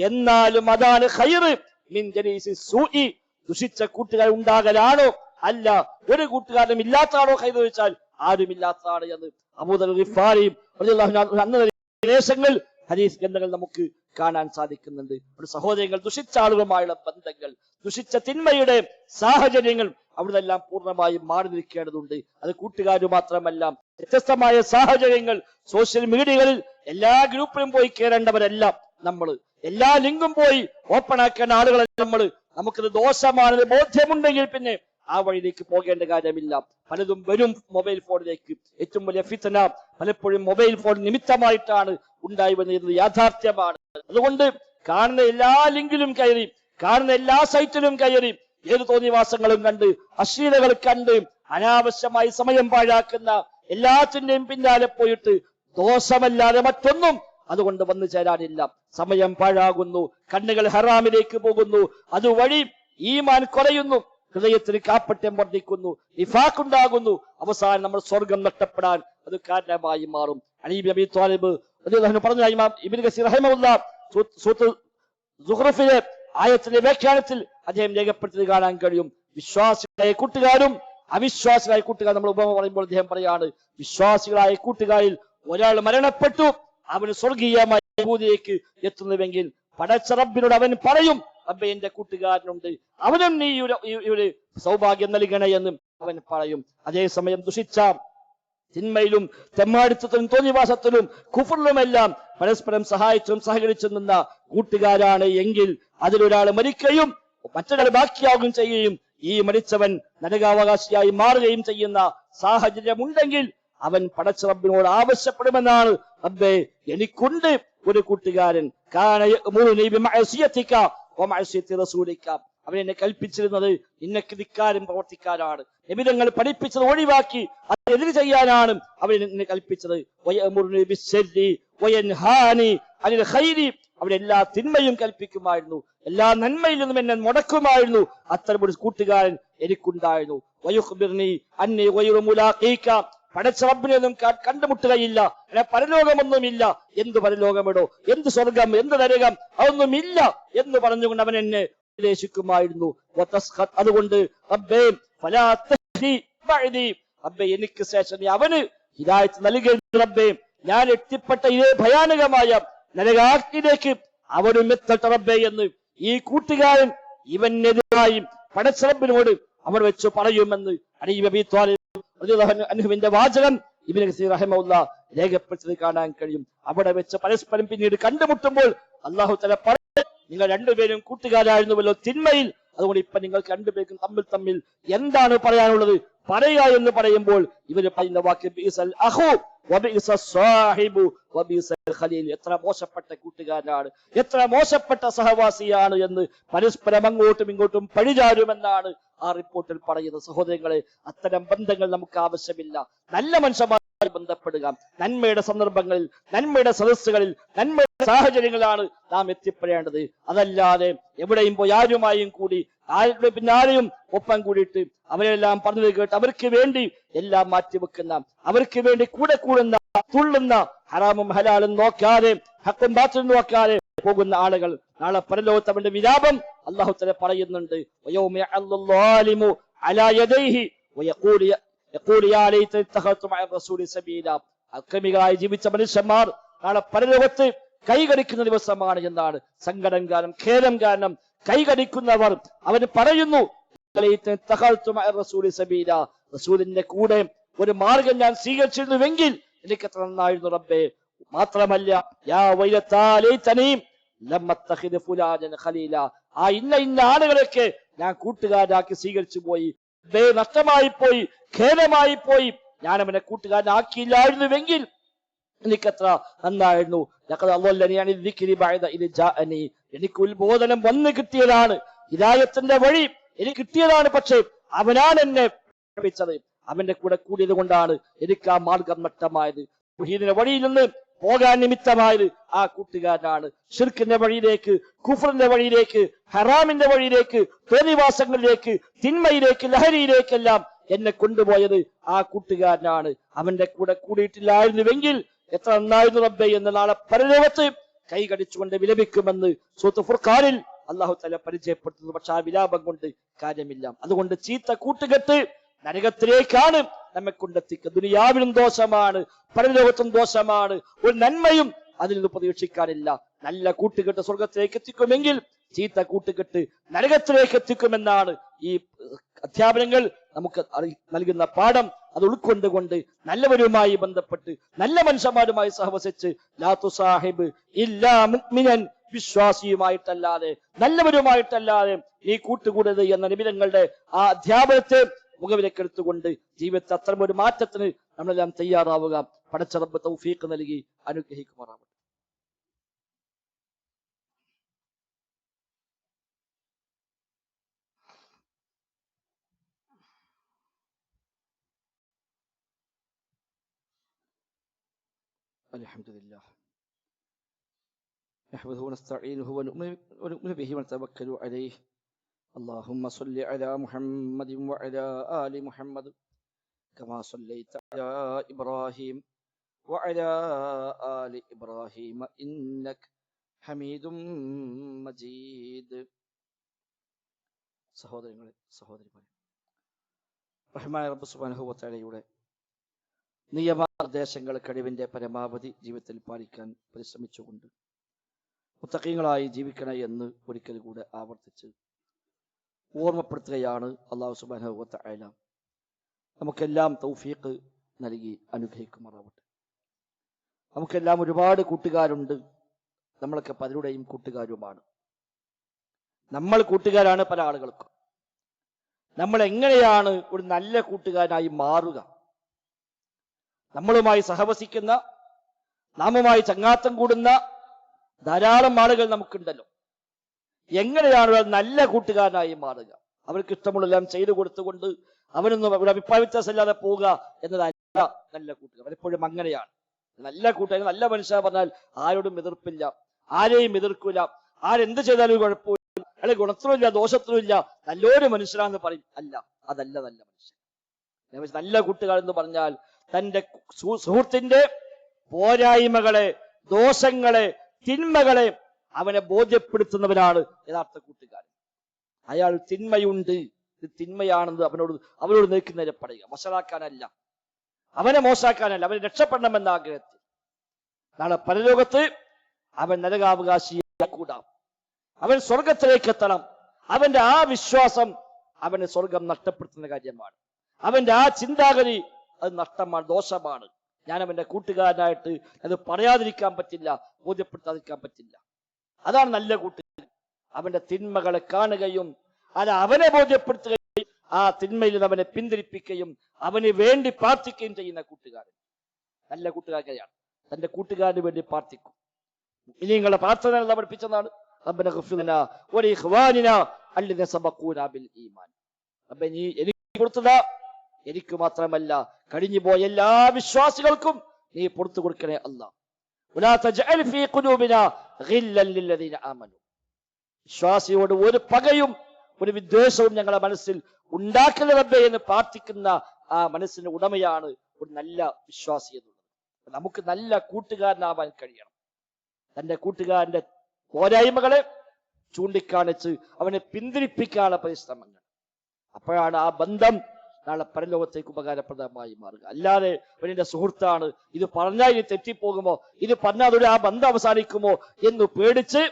എന്നാലും അതാണ് ഖൈറ് മിൻ ജലീസി സൂഇ. ദുഷിച്ച കൂട്ടുകാർ ഉണ്ടാകലാണോ അല്ല ഒരു കൂട്ടുകാരനും ഇല്ലാത്തതാണോ ഖൈറ് ചോദിച്ചാൽ ആരുമില്ലാത്തതാണ് എന്ന് അബൂ ദർ ഗിഫാരി റളിയല്ലാഹു അൻഹു അന്ന് ദേശങ്ങൾ ഹദീസ് ഗ്രന്ഥങ്ങൾ നമുക്ക് കാണാൻ സാധിക്കുന്നുണ്ട്. ഒരു സഹോദരങ്ങൾ, ദുഷിച്ച ആളുകളുമായുള്ള ബന്ധങ്ങൾ, ദുഷിച്ച തിന്മയുടെ സാഹചര്യങ്ങൾ അവിടുന്നെല്ലാം പൂർണ്ണമായും മാറി നിൽക്കേണ്ടതുണ്ട്. അത് കൂട്ടുകാർ മാത്രമല്ല, വ്യത്യസ്തമായ സാഹചര്യങ്ങൾ സോഷ്യൽ മീഡിയകളിൽ എല്ലാ ഗ്രൂപ്പിലും പോയി കയറേണ്ടവരെല്ലാം നമ്മൾ, എല്ലാ ലിങ്കും പോയി ഓപ്പൺ ആക്കേണ്ട ആളുകളല്ല നമ്മൾ. നമുക്കത് ദോഷമാണെന്ന് ബോധ്യമുണ്ടെങ്കിൽ പിന്നെ ആ വഴിയിലേക്ക് പോകേണ്ട കാര്യമില്ല. പലതും വരും മൊബൈൽ ഫോണിലേക്ക്. ഏറ്റവും വലിയ ഫിത്ന പലപ്പോഴും മൊബൈൽ ഫോൺ നിമിത്തമായിട്ടാണ് ഉണ്ടായി വരുന്നത് യാഥാർത്ഥ്യമാണ്. അതുകൊണ്ട് കാണുന്ന എല്ലാ ലിങ്കിലും കയറി, കാണുന്ന എല്ലാ സൈറ്റിലും കയറി ഏത് തോന്നിവാസങ്ങളും കണ്ട്, അശ്ലീലകൾ കണ്ട്, അനാവശ്യമായി സമയം പാഴാക്കുന്ന എല്ലാത്തിന്റെയും പിന്നാലെ പോയിട്ട് ദോഷമല്ലാതെ മറ്റൊന്നും അതുകൊണ്ട് വന്നു ചേരാനില്ല. സമയം പാഴാകുന്നു, കണ്ണുകൾ ഹറാമിലേക്ക് പോകുന്നു, അതുവഴി ഈമാൻ കുറയുന്നു, ഹൃദയത്തിന് കാപ്പട്യം വർദ്ധിക്കുന്നു, നിഫാഖ് ഉണ്ടാകുന്നു. അവസാനം നമ്മൾ സ്വർഗം നഷ്ടപ്പെടാൻ അത് കാരണമായി മാറും. അലി ഇബ്നു അബീ ത്വാലിബ് പറഞ്ഞു, ഇമാം ഇബ്നു കസീർ റഹിമഹുല്ലാഹ് സൂറത്തുൽ സുഖ്റഫിലെ ആയത്തിന്റെ വ്യാഖ്യാനത്തിൽ അദ്ദേഹം രേഖപ്പെടുത്തിയത് കാണാൻ കഴിയും. വിശ്വാസികളായ കൂട്ടുകാരും അവിശ്വാസികളായ കൂട്ടുകാരും നമ്മൾ ഉപമ പറയുമ്പോൾ അദ്ദേഹം പറയാണ്, വിശ്വാസികളായ കൂട്ടുകാരിൽ ഒരാൾ മരണപ്പെട്ടു, അവന് സ്വർഗീയമായ അനുഭൂതിയിലേക്ക് എത്തുന്നുവെങ്കിൽ പടച്ച റബ്ബിനോട് അവൻ പറയും, റബ്ബേ എന്റെ കൂട്ടുകാരനുണ്ട്, അവനും നീ ഒരു സൗഭാഗ്യം നൽകണേ എന്ന് അവൻ പറയും. അതേസമയം ദുഷിച്ച തിന്മയിലും തെമ്മാടിത്തത്തിലും തോന്നിവാസത്തിലും കുഫറിലുമെല്ലാം പരസ്പരം സഹായിച്ചും സഹകരിച്ചും നിന്ന കൂട്ടുകാരാണ് എങ്കിൽ അതിലൊരാൾ മരിക്കുകയും മറ്റൊരാൾ ബാക്കിയാവുകയും ചെയ്യുകയും ഈ മരിച്ചവൻ നരകാവകാശിയായി മാറുകയും ചെയ്യുന്ന സാഹചര്യമുണ്ടെങ്കിൽ അവൻ പടച്ച റബ്ബിനോട് ആവശ്യപ്പെടുമെന്നാണ്, റബ്ബേ എനിക്കുണ്ട് ഒരു കൂട്ടുകാരൻ, അവൻ എന്നെ കൽപ്പിച്ചിരുന്നത് നിനക്ക് ധിക്കാരം പ്രവർത്തിക്കാനാണ്, നബിതങ്ങൾ പഠിപ്പിച്ചത് ഒഴിവാക്കി അത് എതിര് ചെയ്യാനാണ് അവൻ എന്നെ കൽപ്പിച്ചത്. അവൻ എല്ലാ തിന്മയും കൽപ്പിക്കുമായിരുന്നു, എല്ലാ നന്മയിൽ നിന്നും എന്നെ മുടക്കുമായിരുന്നു. അത്തരമൊരു കൂട്ടുകാരൻ എനിക്കുണ്ടായിരുന്നു. പടച്ച റബ്ബിനെയൊന്നും കണ്ടുമുട്ടുകയില്ല, പരലോകമൊന്നുമില്ല, എന്ത് പരലോകമിടോ, എന്ത് സ്വർഗം, എന്ത് നരകം, അതൊന്നുമില്ല എന്ന് പറഞ്ഞുകൊണ്ട് അവൻ എന്നെ ഉപദേശിക്കുമായിരുന്നു. അതുകൊണ്ട് റബ്ബേ റബ്ബേ എനിക്ക് ശേഷം അവന് ഹിദായത്ത് നൽകരുത് റബ്ബേ, ഞാൻ എത്തിപ്പെട്ട ഇതേ ഭയാനകമായ നരകാഗ്നിയിലേക്ക് അവനും എത്തട്ടെ റബ്ബേ എന്ന് ഈ കൂട്ടുകാരൻ ഇവനെതിരായി പടച്ച റബ്ബിനോട് അവർ വെച്ച് പറയുമെന്ന് അലി അബീ ത്വാലിബ് അൻഹുവിന്റെ വാചകം ഇബ്നു കസീർ റഹിമഹുല്ലാഹ് രേഖപ്പെടുത്തി കാണാൻ കഴിയും. അവിടെ വെച്ച് പരസ്പരം പിന്നീട് കണ്ടുമുട്ടുമ്പോൾ അല്ലാഹു തആല പറഞ്ഞു, നിങ്ങൾ രണ്ടുപേരും കൂട്ടുകാരായിരുന്നുവല്ലോ തിന്മയിൽ, അതുകൊണ്ട് ഇപ്പൊ നിങ്ങൾക്ക് രണ്ടുപേർക്കും തമ്മിൽ എന്താണ് പറയാനുള്ളത് പറയുക എന്ന് പറയുമ്പോൾ ഇവര് പറയുന്ന വാക്ക് ബിഇസൽ അഖു വബിഇസസ് സാഹിബു വബിഇസൽ ഖലീൽ, എത്ര മോശപ്പെട്ട കൂട്ടുകാരനാണ്, എത്ര മോശപ്പെട്ട സഹവാസിയാണ് എന്ന് പരസ്പരം അങ്ങോട്ടും ഇങ്ങോട്ടും പഴിചാരുമെന്നാണ് ആ റിപ്പോർട്ടിൽ പറയുന്നത്. സഹോദരങ്ങളെ, അത്തരം ബന്ധങ്ങൾ നമുക്ക് ആവശ്യമില്ല. നല്ല മനുഷ്യന്മാരുമായി ബന്ധപ്പെടുക, നന്മയുടെ സന്ദർഭങ്ങളിൽ, നന്മയുടെ സദസ്സുകളിൽ, നന്മയുടെ സാഹചര്യങ്ങളാണ് നാം എത്തിപ്പെടേണ്ടത്. അതല്ലാതെ എവിടെയും പോയി ആരുമായും കൂടി ആരുടെ പിന്നാലെയും ഒപ്പം കൂടിയിട്ട് അവരെല്ലാം പറഞ്ഞത് കേട്ട് അവർക്ക് വേണ്ടി എല്ലാം മാറ്റിവെക്കുന്ന, അവർക്ക് വേണ്ടി കൂടെ കൂടുന്ന, തുള്ളുന്ന, ഹറാമും ഹലാലും നോക്കാതെ ഹക്കും ബാത്തിലും നോക്കാതെ പോകുന്ന ആളുകൾ നാളെ പരലോകത്ത് അവന്റെ വിലാപം അല്ലാഹു തആല പറയുന്നുണ്ട്. അക്രമികളായി ജീവിച്ച മനുഷ്യന്മാർ നാളെ പരലോകത്ത് കൈകടിക്കുന്ന ദിവസമാണ് എന്നാണ്. സങ്കടം കാരണം, ഖേദം കാരണം കൈകടിക്കുന്നവർ അവന് പറയുന്നു, റസൂലിന്റെ കൂടെ ഒരു മാർഗം ഞാൻ സ്വീകരിച്ചിരുന്നുവെങ്കിൽ എനിക്ക് എത്ര നന്നായിരുന്നു റബ്ബേ. മാത്രമല്ല ആ ഇന്ന ആളുകളൊക്കെ ഞാൻ കൂട്ടുകാരാക്കി സ്വീകരിച്ചു പോയി, നഷ്ടമായി പോയി, ഖേദമായി പോയി, ഞാൻ അവനെ കൂട്ടുകാരനാക്കിയില്ലായിരുന്നുവെങ്കിൽ എനിക്കെത്ര നന്നായിരുന്നു. എനിക്ക് ഉത്ബോധനം വന്നു കിട്ടിയതാണ്, ഹിദായത്തിന്റെ വഴി എനിക്ക് കിട്ടിയതാണ്, പക്ഷേ അവനാണ് എന്നെ പഠിപ്പിച്ചത്, അവന്റെ കൂടെ കൂടിയത് കൊണ്ടാണ് എനിക്ക് ആ മാർഗം നഷ്ടമായത്. തൗഹീദിന്റെ വഴിയിൽ നിന്ന് പോകാൻ നിമിത്തമായത് ആ കൂട്ടുകാരനാണ്. ശിർക്കിന്റെ വഴിയിലേക്ക്, കുഫറിന്റെ വഴിയിലേക്ക്, ഹറാമിന്റെ വഴിയിലേക്ക്, തോന്നിവാസങ്ങളിലേക്ക്, തിന്മയിലേക്ക്, ലഹരിയിലേക്കെല്ലാം എന്നെ കൊണ്ടുപോയത് ആ കൂട്ടുകാരനാണ്. അവന്റെ കൂടെ കൂടിയിട്ടില്ലായിരുന്നുവെങ്കിൽ എത്ര നന്നായിരുന്നു റബ്ബേ എന്ന് നാളെ പരലോകത്ത് കൈകടിച്ചുകൊണ്ട് വിലപിക്കുമെന്ന് സൂറത്തുൽ ഫുർഖാനിൽ അല്ലാഹു തആല പരിചയപ്പെടുത്തുന്നു. പക്ഷെ ആ വിലാപം കൊണ്ട് കാര്യമില്ല. അതുകൊണ്ട് ചീത്ത കൂട്ടുകെട്ട് നരകത്തിലേക്കാണ് നമ്മെ കൊണ്ടെത്തിക്കുക. ദുനിയാവിലും ദോഷമാണ്, പരലോകത്തും ദോഷമാണ്. ഒരു നന്മയും അതിൽ നിന്ന് പ്രതീക്ഷിക്കാനില്ല. നല്ല കൂട്ടുകെട്ട് സ്വർഗത്തിലേക്ക് എത്തിക്കുമെങ്കിൽ ചീത്ത കൂട്ടുകെട്ട് നരകത്തിലേക്ക് എത്തിക്കുമെന്നാണ് ഈ അധ്യാപനങ്ങൾ നമുക്ക് നൽകുന്ന പാഠം. അത് ഉൾക്കൊണ്ടുകൊണ്ട് നല്ലവരുമായി ബന്ധപ്പെട്ട് നല്ല മനുഷ്യന്മാരുമായി സഹവസിച്ച് ലാ തുസാഹിബ് ഇല്ലാ മുഅ്മിനൻ, വിശ്വാസിയുമായിട്ടല്ലാതെ നല്ലവരുമായിട്ടല്ലാതെ നീ കൂട്ടുകൂടരുത് എന്ന നിബിധങ്ങളുടെ ആ അധ്യാപനത്തെ മുഖവിലക്കെടുത്തുകൊണ്ട് ജീവിതത്തിൽ അത്തരം ഒരു മാറ്റത്തിന് നമ്മളെല്ലാം തയ്യാറാവുക. പടച്ച റബ്ബ് തൗഫീഖ് നൽകി അനുഗ്രഹിക്കുമാറാവട്ടെ. അൽഹംദുലില്ലാഹ് നഹ്മദുഹു വനസ്തഈനുഹു വനുഅ്മിനു ബിഹി വനതവക്കലു അലൈഹി. اللهم صل على محمد وعلى آل محمد كما صليت على إبراهيم وعلى آل إبراهيم إنك حميد مجيد. സഹോദരങ്ങളെ, സഹോദരിമാരെ, റഹ്മാൻ റബ്ബ് സുബ്ഹാനഹു വ തആലയുടെ നിയമനിർദ്ദേശങ്ങൾ കഴിവിന്റെ പരമാവധി ജീവിതത്തിൽ പാലിക്കാൻ പരിശ്രമിച്ചുകൊണ്ട് മുത്തഖീങ്ങളായി ജീവിക്കണേ എന്ന് ഒരിക്കൽ കൂടെ ആവർത്തിച്ച് ഓർമ്മപ്പെടുത്തുകയാണ്. അല്ലാഹു സുബ്ഹാനഹു വ തആല നമുക്കെല്ലാം തൗഫീഖ് നൽകി അനുഗ്രഹിക്കുമാറാവട്ടെ. നമുക്കെല്ലാം ഒരുപാട് കൂട്ടുകാരുണ്ട്. നമ്മളൊക്കെ പലരുടെയും കൂട്ടുകാരുമാണ്. നമ്മൾ കൂട്ടുകാരാണ് പല ആളുകൾക്കും. നമ്മൾ എങ്ങനെയാണ് ഒരു നല്ല കൂട്ടുകാരനായി മാറുക? നമ്മളുമായി സഹവസിക്കുന്ന, നാമുമായി ചങ്ങാത്തം കൂടുന്ന ധാരാളം ആളുകൾ നമുക്കുണ്ടല്ലോ. എങ്ങനെയാണ് ഒരു നല്ല കൂട്ടുകാരനായി മാറുക? അവർക്ക് ഇഷ്ടമുള്ളതെല്ലാം ചെയ്തു കൊടുത്തുകൊണ്ട് അവനൊന്നും ഒരു അഭിപ്രായ വ്യത്യാസമില്ലാതെ പോവുക എന്നതല്ല നല്ല കൂട്ടുകാർ. പലപ്പോഴും അങ്ങനെയാണ്. നല്ല കൂട്ടുകാരൻ, നല്ല മനുഷ്യ പറഞ്ഞാൽ ആരോടും എതിർപ്പില്ല, ആരെയും എതിർക്കില്ല, ആരെന്ത് ചെയ്താലും കുഴപ്പമില്ല, അല്ലെ ഗുണത്തിനുമില്ല ദോഷത്തിനുമില്ല, നല്ലൊരു മനുഷ്യനാന്ന് പറയും. അല്ല, അതല്ല നല്ല മനുഷ്യൻ. നല്ല കൂട്ടുകാരൻ എന്ന് പറഞ്ഞാൽ തന്റെ സുഹൃത്തിന്റെ പോരായ്മകളെ, ദോഷങ്ങളെ, തിന്മകളെ അവനെ ബോധ്യപ്പെടുത്തുന്നവനാണ് യഥാർത്ഥ കൂട്ടുകാരൻ. അയാൾ തിന്മയുണ്ട്, ഇത് തിന്മയാണെന്ന് അവനോട് നിൽക്കുന്നതിനെ പറയുക, വഷളാക്കാനല്ല, അവനെ മോശാക്കാനല്ല, അവനെ രക്ഷപ്പെടണമെന്ന ആഗ്രഹത്തിൽ. നാളെ പരലോകത്ത് അവൻ നരകാവകാശിയാക്കൂടാം, അവൻ സ്വർഗത്തിലേക്ക് എത്തണം. അവന്റെ ആ വിശ്വാസം അവന് സ്വർഗം നഷ്ടപ്പെടുത്തുന്ന കാര്യമാണ്. അവന്റെ ആ ചിന്താഗതി അത് നഷ്ടമാണ്, ദോഷമാണ്. ഞാൻ അവന്റെ കൂട്ടുകാരനായിട്ട് അത് പറയാതിരിക്കാൻ പറ്റില്ല, ബോധ്യപ്പെടുത്താതിരിക്കാൻ പറ്റില്ല. അതാണ് നല്ല കൂട്ടുകാരൻ. അവന്റെ തിന്മകളെ കാണുകയും അത് അവനെ ബോധ്യപ്പെടുത്തുകയും ആ തിന്മയിൽ നിന്ന് അവനെ പിന്തിരിപ്പിക്കുകയും അവന് വേണ്ടി പ്രാർത്ഥിക്കുകയും ചെയ്യുന്ന കൂട്ടുകാരൻ നല്ല കൂട്ടുകാരനെയാണ്. തന്റെ കൂട്ടുകാരന് വേണ്ടി പ്രാർത്ഥിക്കും. ഇനി നിങ്ങളുടെ പ്രാർത്ഥന പഠിപ്പിച്ചതാണ്. റബ്ബന ഗ്ഫിർ ലനാ വലിഇഖ്വാനിനാ അല്ലദീന സബഖൂനാ ബിൽ ഈമാൻ. റബ്ബേ, നീ എനിക്ക് കൊടുത്തതാ, എനിക്ക് മാത്രമല്ല കഴിഞ്ഞു പോയ എല്ലാ വിശ്വാസികൾക്കും നീ പുറത്തു കൊടുക്കണേ അല്ലാഹ്. വലാ തജ്അൽ ഫീ ഖുലൂബിനാ ഗില്ലൻ ലില്ലദീന ആമനൂ. വിശ്വാസിയോട് ഒരു പകയും ഒരു വിദ്വേഷവും ഞങ്ങളുടെ മനസ്സിൽ ഉണ്ടാക്കരുത് റബ്ബേ എന്ന് പ്രാർത്ഥിക്കുന്ന ആ മനസ്സിന്റെ ഉടമയാണ് ഒരു നല്ല വിശ്വാസി എന്നുള്ളത്. നമുക്ക് നല്ല കൂട്ടുകാരനാവാൻ കഴിയണം. തന്റെ കൂട്ടുകാരന്റെ പോരായ്മകളെ ചൂണ്ടിക്കാണിച്ച് അവനെ പിന്തിരിപ്പിക്കാനുള്ള പരിശ്രമങ്ങൾ. അപ്പോഴാണ് ആ ബന്ധം നാളെ പരലോകത്തേക്ക് ഉപകാരപ്രദമായി മാറുക. അല്ലാതെ അവന്റെ സുഹൃത്താണ്, ഇത് പറഞ്ഞാൽ ഇനി തെറ്റിപ്പോകുമോ, ഇത് പറഞ്ഞാൽ ആ ബന്ധം അവസാനിക്കുമോ എന്ന് പേടിച്ച്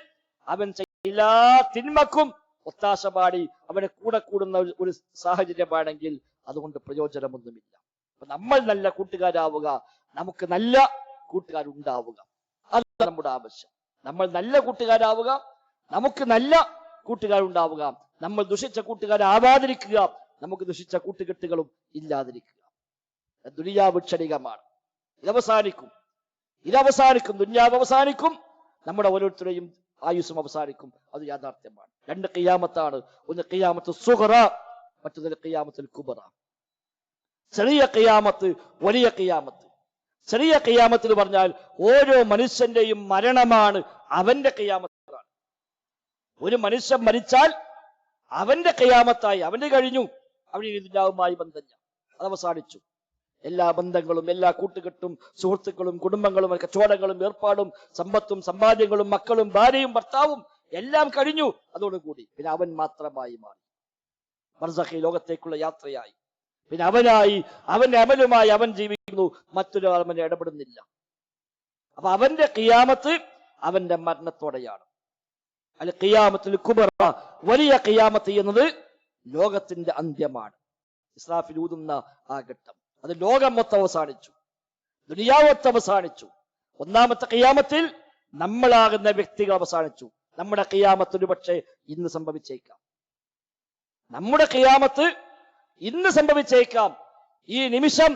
അവൻ എല്ലാ തിന്മക്കും ഒത്താശ പാടി അവനെ കൂടെ കൂടുന്ന ഒരു സാഹചര്യമാണെങ്കിൽ അതുകൊണ്ട് പ്രയോജനമൊന്നുമില്ല. അപ്പൊ നമ്മൾ നല്ല കൂട്ടുകാരാവുക, നമുക്ക് നല്ല കൂട്ടുകാരുണ്ടാവുക, അതാണ് നമ്മുടെ ആവശ്യം. നമ്മൾ നല്ല കൂട്ടുകാരാവുക, നമുക്ക് നല്ല കൂട്ടുകാരുണ്ടാവുക, നമ്മൾ ദുഷിച്ച കൂട്ടുകാരാവാതിരിക്കുക, നമുക്ക് ദുഷിച്ച കൂട്ടുകെട്ടുകളും ഇല്ലാതിരിക്കുക. ദുനിയാവ് ക്ഷണികമാണ്, ഇതവസാനിക്കും. ദുനിയാവ് അവസാനിക്കും, നമ്മുടെ ഓരോരുത്തരുടെയും ആയുസ്സും അവസാനിക്കും. അത് യാഥാർത്ഥ്യമാണ്. രണ്ട് ഖിയാമത്താണ്. ഒന്ന് ഖിയാമത്ത് സുഗ്റ, മറ്റൊന്ന് ഖിയാമത്തുൽ കുബ്ര. ചെറിയ ഖിയാമത്ത്, വലിയ ഖിയാമത്ത്. ചെറിയ ഖിയാമത്ത് എന്ന് പറഞ്ഞാൽ ഓരോ മനുഷ്യന്റെയും മരണമാണ് അവന്റെ ഖിയാമത്താണ്. ഒരു മനുഷ്യൻ മരിച്ചാൽ അവന്റെ ഖിയാമത്തായി, അവന്റെ കഴിഞ്ഞു. അവിടെ ദുനിയാവുമായി ബന്ധമില്ല, അത് അവസാനിച്ചു. എല്ലാ ബന്ധങ്ങളും, എല്ലാ കൂട്ടുകെട്ടും, സുഹൃത്തുക്കളും, കുടുംബങ്ങളും, കച്ചവടങ്ങളും, ഏർപ്പാടും, സമ്പത്തും, സമ്പാദ്യങ്ങളും, മക്കളും, ഭാര്യയും, ഭർത്താവും എല്ലാം കഴിഞ്ഞു. അതോടുകൂടി പിന്നെ അവൻ മാത്രമായി മാറി. ബർസഖി ലോകത്തേക്കുള്ള യാത്രയായി. പിന്നെ അവനായി, അവന്റെ അമലുമായി അവൻ ജീവിക്കുന്നു, മറ്റൊരാൾ അവനെ ഇടപെടുന്നില്ല. അപ്പൊ അവന്റെ ഖിയാമത്ത് അവന്റെ മരണത്തോടെയാണ്. അൽ ഖിയാമത്തുൽ കുബ്ര, വലിയ ഖിയാമത്ത് എന്നത് ലോകത്തിന്റെ അന്ത്യമാണ്. ഇസ്രാഫിൽ ഊതുന്ന ആ ഘട്ടം, അത് ലോകം മൊത്തം അവസാനിച്ചു, ദുനിയാവ് മൊത്തം അവസാനിച്ചു. ഒന്നാമത്തെ ഖിയാമത്തിൽ നമ്മളാകുന്ന വ്യക്തികൾ അവസാനിച്ചു. നമ്മുടെ ഖിയാമത്ത് ഒരു പക്ഷേ ഇന്ന് സംഭവിച്ചേക്കാം. നമ്മുടെ ഖിയാമത്ത് ഇന്ന് സംഭവിച്ചേക്കാം. ഈ നിമിഷം,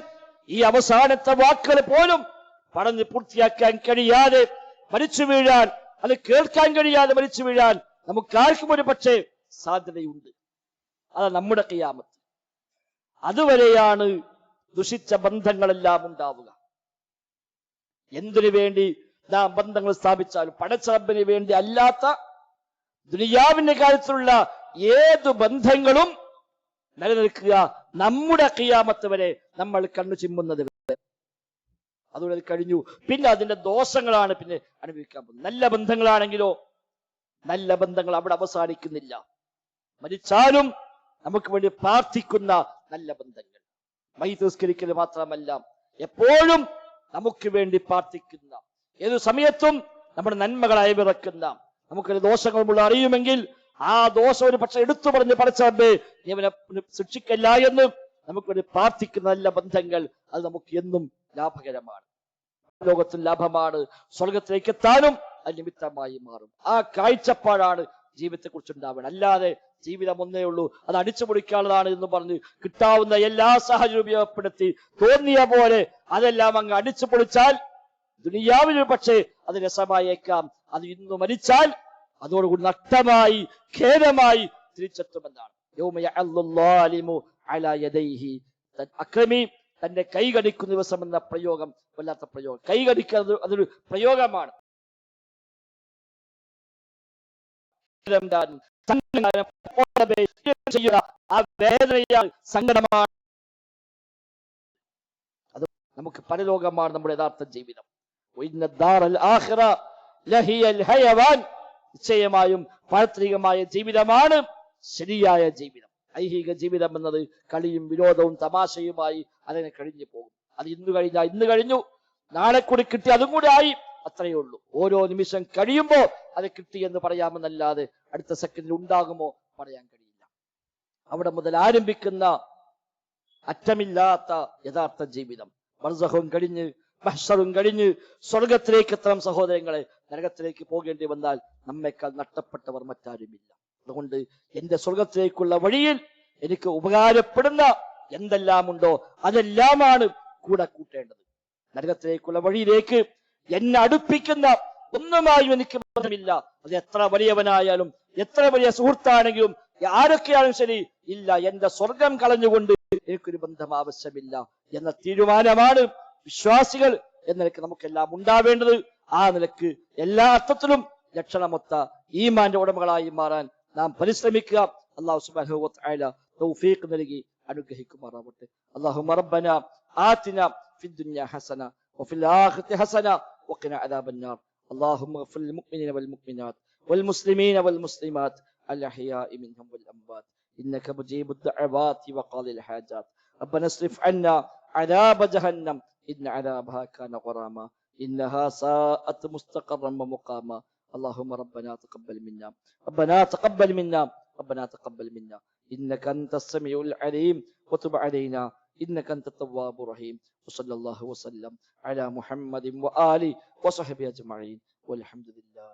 ഈ അവസാനത്തെ വാക്കുകൾ പോലും പറഞ്ഞ് പൂർത്തിയാക്കാൻ കഴിയാതെ മരിച്ചു വീഴാൻ, അത് കേൾക്കാൻ കഴിയാതെ മരിച്ചു വീഴാൻ നമുക്കാർക്കും ഒരു പക്ഷേ സാധ്യതയുണ്ട്. അത് നമ്മുടെ ഖിയാമത്ത്. അതുവരെയാണ് ദുഷിച്ച ബന്ധങ്ങളെല്ലാം ഉണ്ടാവുക. എന്തിനു വേണ്ടി നാം ബന്ധങ്ങൾ സ്ഥാപിച്ചാലും പടച്ച റബ്ബിന് വേണ്ടി അല്ലാത്ത ദുനിയാവിന്റെ കാര്യത്തിലുള്ള ഏതു ബന്ധങ്ങളും നിലനിൽക്കുക നമ്മുടെ ഖിയാമത്ത് വരെ, നമ്മൾ കണ്ണു ചിമ്മുന്നത് വരെ. അതുകൊണ്ട് കഴിഞ്ഞു. പിന്നെ അതിന്റെ ദോഷങ്ങളാണ് പിന്നെ അനുഭവിക്കാൻ പോകുന്നത്. നല്ല ബന്ധങ്ങളാണെങ്കിലോ, നല്ല ബന്ധങ്ങൾ അവിടെ അവസാനിക്കുന്നില്ല. മരിച്ചാലും നമുക്ക് വേണ്ടി പ്രാർത്ഥിക്കുന്ന നല്ല ബന്ധങ്ങൾ, മയ്യിത്ത് നിസ്കരിക്കൽ മാത്രമല്ല, എപ്പോഴും നമുക്ക് വേണ്ടി പ്രാർത്ഥിക്കുന്ന, ഏതു സമയത്തും നമ്മുടെ നന്മകളായി വിറക്കുന്ന നമുക്കൊരു ദോഷങ്ങളുമുള്ള അറിയുമെങ്കിൽ ആ ദോഷം ഒരു പക്ഷെ എടുത്തു പറഞ്ഞ് പടച്ചവന്റെ നീ അവനെ ശിക്ഷിക്കല്ല എന്ന് നമുക്കൊരു പ്രാർത്ഥിക്കുന്ന നല്ല ബന്ധങ്ങൾ അത് നമുക്ക് എന്നും ലാഭകരമാണ്. ലോകത്തിൽ ലാഭമാണ്, സ്വർഗത്തിലേക്ക് എത്താനും അത് നിമിത്തമായി മാറും. ആ കാഴ്ചപ്പാടാണ് ജീവിതത്തെ കുറിച്ച് ഉണ്ടാവേണ്ടത്. അല്ലാതെ ജീവിതം ഒന്നേ ഉള്ളൂ, അത് അടിച്ചു പൊളിക്കാനുള്ളതാണ് എന്ന് പറഞ്ഞ് കിട്ടാവുന്ന എല്ലാ സാഹചര്യം ഉപയോഗപ്പെടുത്തി തോന്നിയ പോലെ അതെല്ലാം അങ്ങ് അടിച്ചു പൊളിച്ചാൽ ദുനിയാവിൽ പക്ഷേ അത് രസമായേക്കാം. അത് ഇന്ന് മരിച്ചാൽ അതോടുകൂടി നഷ്ടമായി ഖേദമായി തിരിച്ചെത്തുമെന്നാണ്. അക്രമി തന്റെ കൈ കടിക്കുന്ന ദിവസം എന്ന പ്രയോഗം വല്ലാത്ത പ്രയോഗം. കൈ കടിക്കുന്നത് അതൊരു പ്രയോഗമാണ്. ആ വേദനയാണ്, സങ്കടമാണ്. അത് നമുക്ക് പരലോകമാണ് നമ്മുടെ യഥാർത്ഥ ജീവിതം. നിശ്ചയമായും പാരത്രികമായ ജീവിതമാണ് ശരിയായ ജീവിതം. ഐഹിക ജീവിതം എന്നത് കളിയും വിനോദവും തമാശയുമായി അതിനെ കഴിഞ്ഞു പോകും. അത് ഇന്ന് കഴിഞ്ഞാൽ ഇന്ന് കഴിഞ്ഞു, നാളെ കൂടി കിട്ടി അതും കൂടി ആയി, അത്രയേ ഉള്ളൂ. ഓരോ നിമിഷം കഴിയുമ്പോ അത് കിട്ടി എന്ന് പറയാമെന്നല്ലാതെ അടുത്ത സെക്കൻഡിൽ ഉണ്ടാകുമോ പറയാൻ കഴിയില്ല. അവിടെ മുതൽ ആരംഭിക്കുന്ന അറ്റമില്ലാത്ത യഥാർത്ഥ ജീവിതം. ബർസഖും കഴിഞ്ഞ് മഹ്ശറും കഴിഞ്ഞ് സ്വർഗത്തിലേക്ക് എത്തണം സഹോദരങ്ങളെ. നരകത്തിലേക്ക് പോകേണ്ടി വന്നാൽ നമ്മെക്കാൾ നഷ്ടപ്പെട്ടവർ മറ്റാരുമില്ല. അതുകൊണ്ട് എന്റെ സ്വർഗത്തിലേക്കുള്ള വഴിയിൽ എനിക്ക് ഉപകാരപ്പെടുന്ന എന്തെല്ലാം ഉണ്ടോ അതെല്ലാമാണ് കൂടെ കൂട്ടേണ്ടത്. നരകത്തിലേക്കുള്ള വഴിയിലേക്ക് എന്നെ അടുപ്പിക്കുന്ന ഒന്നുമായും എനിക്ക് ബന്ധമില്ല. അത് എത്ര വലിയവനായാലും എത്ര വലിയ സുഹൃത്താണെങ്കിലും ആരൊക്കെയാലും ശരി, ഇല്ല, എന്റെ സ്വർഗം കളഞ്ഞുകൊണ്ട് എനിക്കൊരു ബന്ധം ആവശ്യമില്ല എന്ന തീരുമാനമാണ് വിശ്വാസികൾ എന്ന നിലക്ക് നമുക്കെല്ലാം ഉണ്ടാവേണ്ടത്. ആ നിലക്ക് എല്ലാ അർത്ഥത്തിലും ലക്ഷണമൊത്ത ഈമാന്റെ ഉടമകളായി മാറാൻ നാം പരിശ്രമിക്കുക. അല്ലാഹു സുബ്ഹാനഹു വ തആല തൗഫീഖ് നൽകി അനുഗ്രഹിക്കുമാറാവട്ടെ. അല്ലാഹുമ്മ റബ്ബനാ ആതിനാ ഫിദ് ദുനിയ ഹസന വഫിൽ ആഖിറതി ഹസന വഖിനാ അദാബന്നാർ. اللهم اغفر للمؤمنين والمؤمنات والمسلمين والمسلمات الأحياء منهم والأموات إنك مجيب الدعوات وقاضي الحاجات. ربنا اصرف عنا عذاب جهنم إن عذابها كان غراما إنها ساءت مستقرا ومقاما. اللهم ربنا تقبل منا ربنا تقبل منا ربنا تقبل منا إنك أنت السميع العليم وتب علينا إنك أنت التواب الرحيم. وصلى الله وسلم على محمد وآله وصحبه أجمعين والحمد لله.